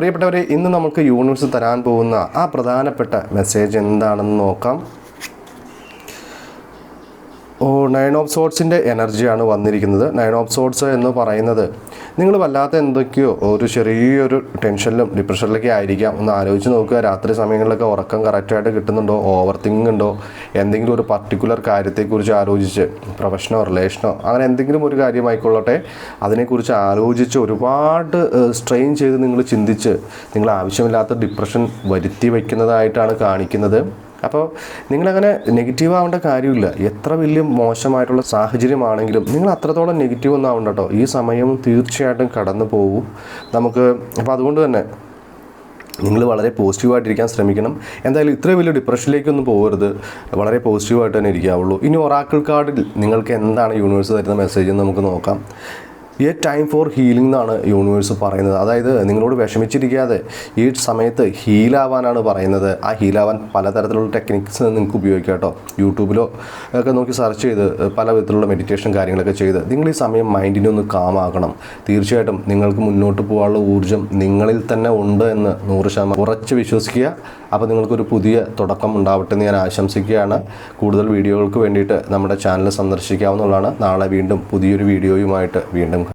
പ്രിയപ്പെട്ടവരെ, ഇന്ന് നമുക്ക് യൂണിവേഴ്സ് തരാൻ പോകുന്ന ആ പ്രധാനപ്പെട്ട മെസ്സേജ് എന്താണെന്ന് നോക്കാം. നയൻ ഓഫ് സോർട്സിൻ്റെ എനർജിയാണ് വന്നിരിക്കുന്നത്. നയൻ ഓഫ് സോർട്സ് എന്ന് പറയുന്നത് നിങ്ങൾ വല്ലാത്ത എന്തൊക്കെയോ ഒരു ചെറിയൊരു ടെൻഷനിലും ഡിപ്രഷനിലൊക്കെ ആയിരിക്കാം. ഒന്ന് ആലോചിച്ച് നോക്കുക. രാത്രി സമയങ്ങളിലൊക്കെ ഉറക്കം കറക്റ്റായിട്ട് കിട്ടുന്നുണ്ടോ, ഓവർ തിങ്കിങ് ഉണ്ടോ, എന്തെങ്കിലും ഒരു പർട്ടിക്കുലർ കാര്യത്തെക്കുറിച്ച് ആലോചിച്ച്, പ്രൊഫഷനോ റിലേഷനോ അങ്ങനെ എന്തെങ്കിലും ഒരു കാര്യമായിക്കൊള്ളട്ടെ, അതിനെക്കുറിച്ച് ആലോചിച്ച് ഒരുപാട് സ്ട്രെയിൻ ചെയ്ത് നിങ്ങൾ ചിന്തിച്ച് നിങ്ങൾ ആവശ്യമില്ലാത്ത ഡിപ്രഷൻ വരുത്തി വയ്ക്കുന്നതായിട്ടാണ് കാണിക്കുന്നത്. അപ്പോൾ നിങ്ങളങ്ങനെ നെഗറ്റീവ് ആവേണ്ട കാര്യമില്ല. എത്ര വലിയ മോശമായിട്ടുള്ള സാഹചര്യമാണെങ്കിലും നിങ്ങൾ അത്രത്തോളം നെഗറ്റീവ് ഒന്നും ആവണ്ട കേട്ടോ. ഈ സമയം തീർച്ചയായിട്ടും കടന്നു പോകും നമുക്ക്. അപ്പോൾ അതുകൊണ്ട് തന്നെ നിങ്ങൾ വളരെ പോസിറ്റീവായിട്ടിരിക്കാൻ ശ്രമിക്കണം. എന്തായാലും ഇത്രയും വലിയ ഡിപ്രഷനിലേക്കൊന്നും പോകരുത്. വളരെ പോസിറ്റീവായിട്ട് തന്നെ ഇരിക്കാവുള്ളൂ. ഇനി ഒറാക്കിൾ കാർഡിൽ നിങ്ങൾക്ക് എന്താണ് യൂണിവേഴ്സ് തരുന്ന മെസ്സേജ് എന്ന് നമുക്ക് നോക്കാം. എ ടൈം ഫോർ ഹീലിംഗ് എന്നാണ് യൂണിവേഴ്സ് പറയുന്നത്. അതായത് നിങ്ങളോട് വിഷമിച്ചിരിക്കാതെ ഈ സമയത്ത് ഹീലാവാനാണ് പറയുന്നത്. ആ ഹീലാവാൻ പലതരത്തിലുള്ള ടെക്നിക്സ് നിങ്ങൾക്ക് ഉപയോഗിക്കാം കേട്ടോ. യൂട്യൂബിലോ ഒക്കെ നോക്കി സെർച്ച് ചെയ്ത് പല വിധത്തിലുള്ള മെഡിറ്റേഷൻ കാര്യങ്ങളൊക്കെ ചെയ്ത് നിങ്ങൾ ഈ സമയം മൈൻഡിനെ ഒന്ന് കാമാക്കണം. തീർച്ചയായിട്ടും നിങ്ങൾക്ക് മുന്നോട്ട് പോകാനുള്ള ഊർജ്ജം നിങ്ങളിൽ തന്നെ ഉണ്ട് എന്ന് 100% ഉറച്ച് വിശ്വസിക്കുക. അപ്പോൾ നിങ്ങൾക്കൊരു പുതിയ തുടക്കം ഉണ്ടാവട്ടെ എന്ന് ഞാൻ ആശംസിക്കുകയാണ്. കൂടുതൽ വീഡിയോകൾക്ക് വേണ്ടിയിട്ട് നമ്മുടെ ചാനൽ സന്ദർശിക്കാവുന്നതാണ്. നാളെ വീണ്ടും പുതിയൊരു വീഡിയോയുമായിട്ട് വീണ്ടും